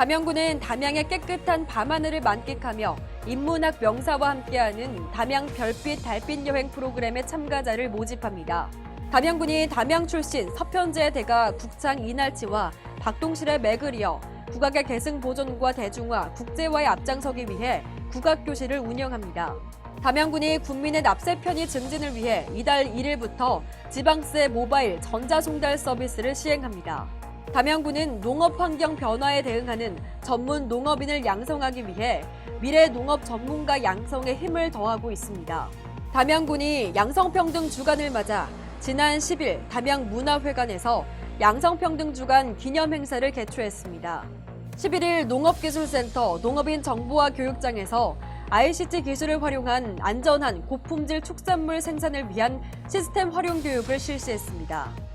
담양군은 담양의 깨끗한 밤하늘을 만끽하며 인문학 명사와 함께하는 담양 별빛 달빛 여행 프로그램의 참가자를 모집합니다. 담양군이 담양 출신 서편제 대가 국창 이날치와 박동실의 맥을 이어 국악의 계승 보존과 대중화, 국제화에 앞장서기 위해 국악교실을 운영합니다. 담양군이 국민의 납세 편의 증진을 위해 이달 1일부터 지방세 모바일 전자송달 서비스를 시행합니다. 담양군은 농업 환경 변화에 대응하는 전문 농업인을 양성하기 위해 미래 농업 전문가 양성에 힘을 더하고 있습니다. 담양군이 양성평등 주간을 맞아 지난 10일 담양문화회관에서 양성평등 주간 기념 행사를 개최했습니다. 11일 농업기술센터 농업인 정보화 교육장에서 ICT 기술을 활용한 안전한 고품질 축산물 생산을 위한 시스템 활용 교육을 실시했습니다.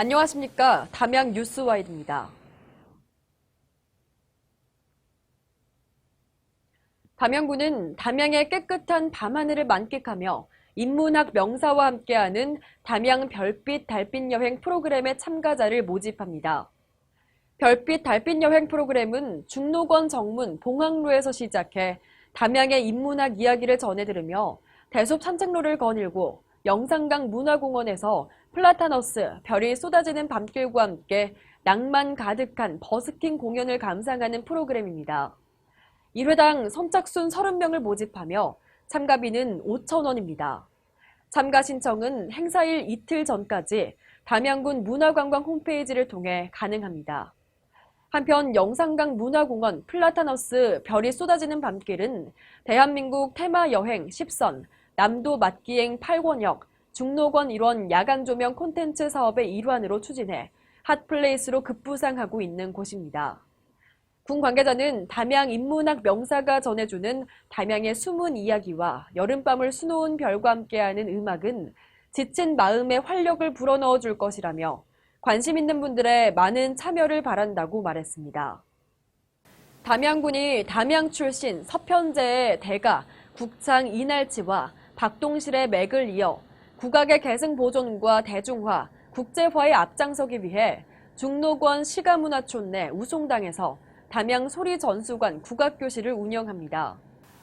안녕하십니까. 담양 뉴스와이드입니다. 담양군은 담양의 깨끗한 밤하늘을 만끽하며 인문학 명사와 함께하는 담양 별빛 달빛 여행 프로그램의 참가자를 모집합니다. 별빛 달빛 여행 프로그램은 중록원 정문 봉학로에서 시작해 담양의 인문학 이야기를 전해 들으며 대숲 산책로를 거닐고 영산강 문화공원에서 플라타너스, 별이 쏟아지는 밤길과 함께 낭만 가득한 버스킹 공연을 감상하는 프로그램입니다. 1회당 선착순 30명을 모집하며 참가비는 5,000원입니다. 참가 신청은 행사일 이틀 전까지 담양군 문화관광 홈페이지를 통해 가능합니다. 한편 영산강 문화공원 플라타너스 별이 쏟아지는 밤길은 대한민국 테마 여행 10선, 남도 맛기행 8권역, 중록원 일원 야간 조명 콘텐츠 사업의 일환으로 추진해 핫플레이스로 급부상하고 있는 곳입니다. 군 관계자는 담양 인문학 명사가 전해주는 담양의 숨은 이야기와 여름밤을 수놓은 별과 함께하는 음악은 지친 마음에 활력을 불어넣어 줄 것이라며 관심 있는 분들의 많은 참여를 바란다고 말했습니다. 담양군이 담양 출신 서편제의 대가 국창 이날치와 박동실의 맥을 이어 국악의 계승 보존과 대중화, 국제화에 앞장서기 위해 중록원 시가문화촌 내 우송당에서 담양 소리전수관 국악교실을 운영합니다.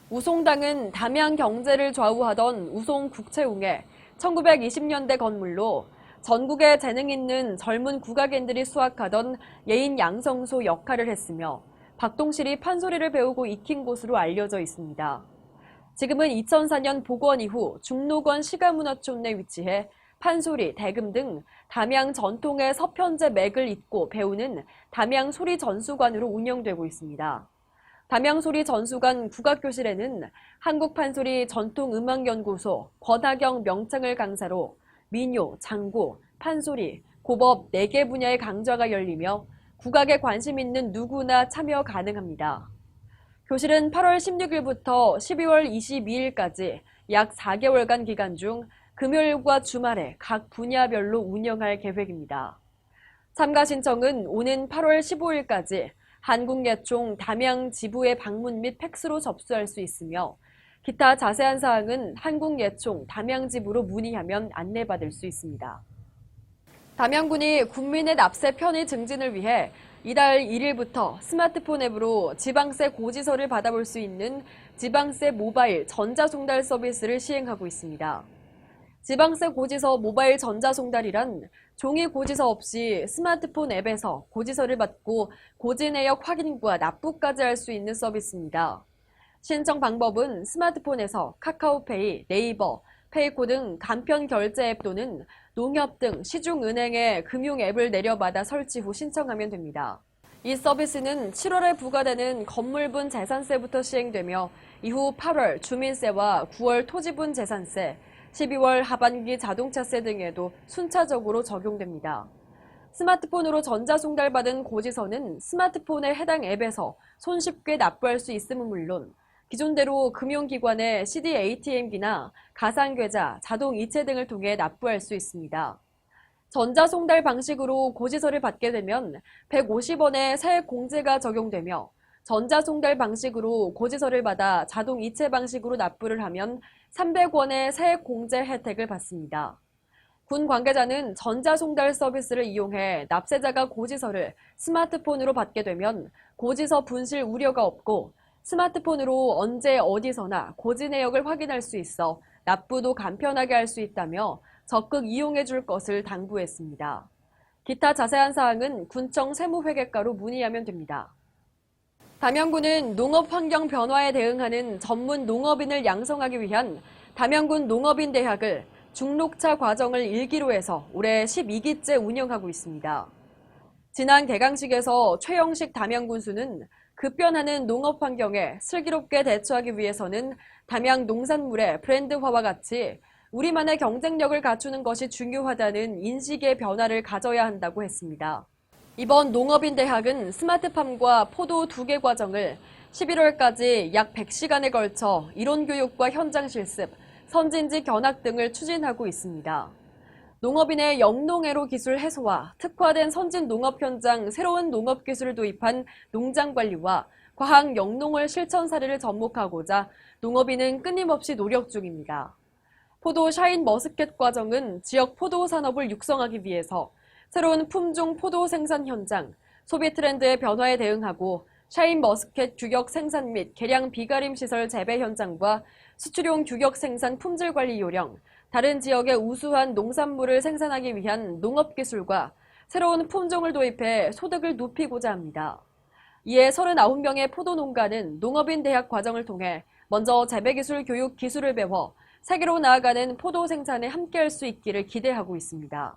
우송당은 담양 경제를 좌우하던 우송국채웅의 1920년대 건물로 전국에 재능 있는 젊은 국악인들이 수학하던 예인 양성소 역할을 했으며 박동실이 판소리를 배우고 익힌 곳으로 알려져 있습니다. 지금은 2004년 복원 이후 중록원 시가문화촌 내 위치해 판소리, 대금 등 담양 전통의 서편제 맥을 잇고 배우는 담양 소리전수관으로 운영되고 있습니다. 담양 소리전수관 국악교실에는 한국판소리 전통음악연구소 권하경 명창을 강사로 민요, 장구, 판소리, 고법 4개 분야의 강좌가 열리며 국악에 관심 있는 누구나 참여 가능합니다. 교실은 8월 16일부터 12월 22일까지 약 4개월간 기간 중 금요일과 주말에 각 분야별로 운영할 계획입니다. 참가 신청은 오는 8월 15일까지 한국예총 담양 지부의 방문 및 팩스로 접수할 수 있으며 기타 자세한 사항은 한국예총 담양 지부로 문의하면 안내받을 수 있습니다. 담양군이 국민의 납세 편의 증진을 위해 이달 1일부터 스마트폰 앱으로 지방세 고지서를 받아볼 수 있는 지방세 모바일 전자송달 서비스를 시행하고 있습니다. 지방세 고지서 모바일 전자송달이란 종이 고지서 없이 스마트폰 앱에서 고지서를 받고 고지 내역 확인과 납부까지 할 수 있는 서비스입니다. 신청 방법은 스마트폰에서 카카오페이, 네이버, 페이코 등 간편 결제 앱 또는 농협 등 시중은행의 금융 앱을 내려받아 설치 후 신청하면 됩니다. 이 서비스는 7월에 부과되는 건물분 재산세부터 시행되며 이후 8월 주민세와 9월 토지분 재산세, 12월 하반기 자동차세 등에도 순차적으로 적용됩니다. 스마트폰으로 전자송달받은 고지서는 스마트폰의 해당 앱에서 손쉽게 납부할 수 있음은 물론 기존대로 금융기관의 CD ATM기나 가상계좌, 자동이체 등을 통해 납부할 수 있습니다. 전자송달 방식으로 고지서를 받게 되면 150원의 세액 공제가 적용되며 전자송달 방식으로 고지서를 받아 자동이체 방식으로 납부를 하면 300원의 세액 공제 혜택을 받습니다. 군 관계자는 전자송달 서비스를 이용해 납세자가 고지서를 스마트폰으로 받게 되면 고지서 분실 우려가 없고 스마트폰으로 언제 어디서나 고지 내역을 확인할 수 있어 납부도 간편하게 할 수 있다며 적극 이용해 줄 것을 당부했습니다. 기타 자세한 사항은 군청 세무회계과로 문의하면 됩니다. 담양군은 농업 환경 변화에 대응하는 전문 농업인을 양성하기 위한 담양군 농업인대학을 중록차 과정을 1기로 해서 올해 12기째 운영하고 있습니다. 지난 개강식에서 최영식 담양군수는 급변하는 농업 환경에 슬기롭게 대처하기 위해서는 담양 농산물의 브랜드화와 같이 우리만의 경쟁력을 갖추는 것이 중요하다는 인식의 변화를 가져야 한다고 했습니다. 이번 농업인대학은 스마트팜과 포도 2개 과정을 11월까지 약 100시간에 걸쳐 이론교육과 현장 실습, 선진지 견학 등을 추진하고 있습니다. 농업인의 영농애로 기술 해소와 특화된 선진 농업 현장 새로운 농업 기술을 도입한 농장 관리와 과학 영농을 실천 사례를 접목하고자 농업인은 끊임없이 노력 중입니다. 포도 샤인 머스켓 과정은 지역 포도 산업을 육성하기 위해서 새로운 품종 포도 생산 현장, 소비 트렌드의 변화에 대응하고 샤인 머스켓 규격 생산 및 계량 비가림 시설 재배 현장과 수출용 규격 생산 품질 관리 요령, 다른 지역의 우수한 농산물을 생산하기 위한 농업기술과 새로운 품종을 도입해 소득을 높이고자 합니다. 이에 39명의 포도농가는 농업인 대학 과정을 통해 먼저 재배기술 교육 기술을 배워 세계로 나아가는 포도 생산에 함께할 수 있기를 기대하고 있습니다.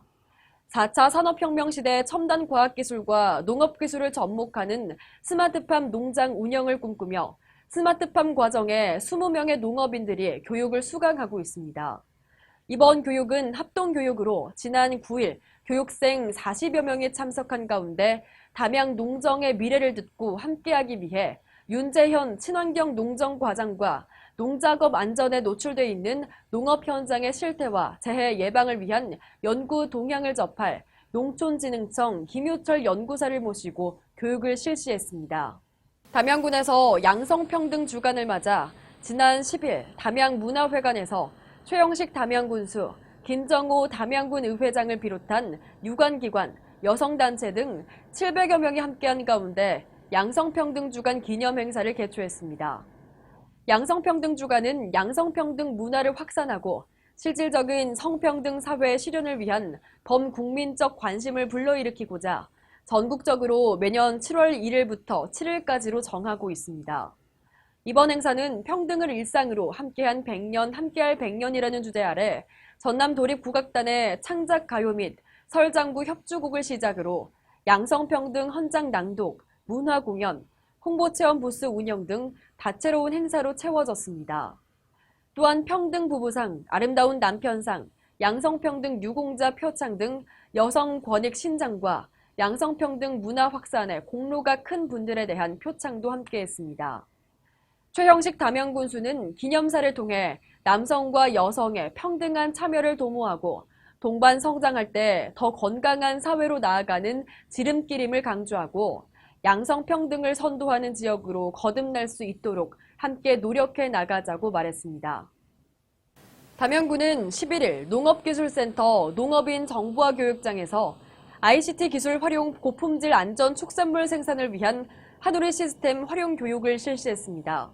4차 산업혁명 시대 첨단 과학기술과 농업기술을 접목하는 스마트팜 농장 운영을 꿈꾸며 스마트팜 과정에 20명의 농업인들이 교육을 수강하고 있습니다. 이번 교육은 합동교육으로 지난 9일 교육생 40여 명이 참석한 가운데 담양 농정의 미래를 듣고 함께하기 위해 윤재현 친환경 농정과장과 농작업 안전에 노출돼 있는 농업 현장의 실태와 재해 예방을 위한 연구 동향을 접할 농촌진흥청 김효철 연구사를 모시고 교육을 실시했습니다. 담양군에서 양성평등 주간을 맞아 지난 10일 담양문화회관에서 최영식 담양군수, 김정호 담양군 의회장을 비롯한 유관기관, 여성단체 등 700여 명이 함께한 가운데 양성평등 주간 기념 행사를 개최했습니다. 양성평등 주간은 양성평등 문화를 확산하고 실질적인 성평등 사회 실현을 위한 범국민적 관심을 불러일으키고자 전국적으로 매년 7월 1일부터 7일까지로 정하고 있습니다. 이번 행사는 평등을 일상으로 함께한 100년, 함께할 100년이라는 주제 아래 전남도립국악단의 창작가요 및 설장구 협주곡을 시작으로 양성평등 헌장 낭독, 문화공연, 홍보체험 부스 운영 등 다채로운 행사로 채워졌습니다. 또한 평등부부상, 아름다운 남편상, 양성평등 유공자 표창 등 여성 권익 신장과 양성평등 문화 확산에 공로가 큰 분들에 대한 표창도 함께했습니다. 최형식 담양군수는 기념사를 통해 남성과 여성의 평등한 참여를 도모하고 동반 성장할 때 더 건강한 사회로 나아가는 지름길임을 강조하고 양성평등을 선도하는 지역으로 거듭날 수 있도록 함께 노력해 나가자고 말했습니다. 담양군은 11일 농업기술센터 농업인 정보화 교육장에서 ICT 기술 활용 고품질 안전 축산물 생산을 위한 한우리 시스템 활용 교육을 실시했습니다.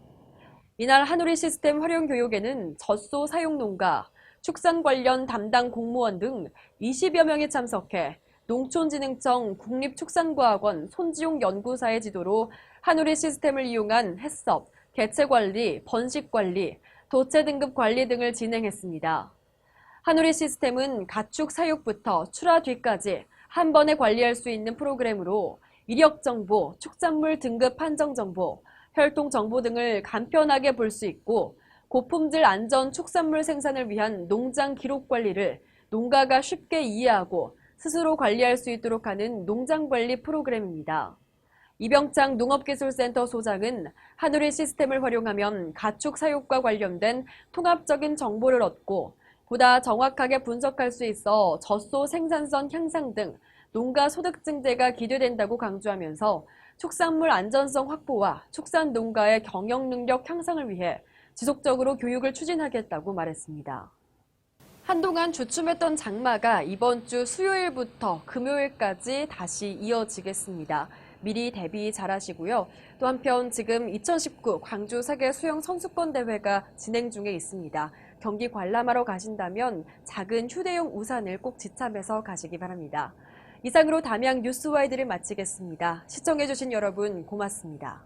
이날 한우리 시스템 활용 교육에는 젖소 사용 농가, 축산 관련 담당 공무원 등 20여 명이 참석해 농촌진흥청 국립축산과학원 손지용 연구사의 지도로 한우리 시스템을 이용한 햇섭, 개체관리, 번식관리, 도체 등급 관리 등을 진행했습니다. 한우리 시스템은 가축 사육부터 출하 뒤까지 한 번에 관리할 수 있는 프로그램으로 이력 정보, 축산물 등급 판정 정보, 혈통 정보 등을 간편하게 볼 수 있고 고품질 안전 축산물 생산을 위한 농장 기록 관리를 농가가 쉽게 이해하고 스스로 관리할 수 있도록 하는 농장관리 프로그램입니다. 이병창 농업기술센터 소장은 한우리 시스템을 활용하면 가축 사육과 관련된 통합적인 정보를 얻고 보다 정확하게 분석할 수 있어 젖소 생산성 향상 등 농가 소득 증대가 기대된다고 강조하면서 축산물 안전성 확보와 축산 농가의 경영 능력 향상을 위해 지속적으로 교육을 추진하겠다고 말했습니다. 한동안 주춤했던 장마가 이번 주 수요일부터 금요일까지 다시 이어지겠습니다. 미리 대비 잘하시고요. 또 한편 지금 2019 광주 세계 수영 선수권 대회가 진행 중에 있습니다. 경기 관람하러 가신다면 작은 휴대용 우산을 꼭 지참해서 가시기 바랍니다. 이상으로 담양 뉴스와이드를 마치겠습니다. 시청해주신 여러분 고맙습니다.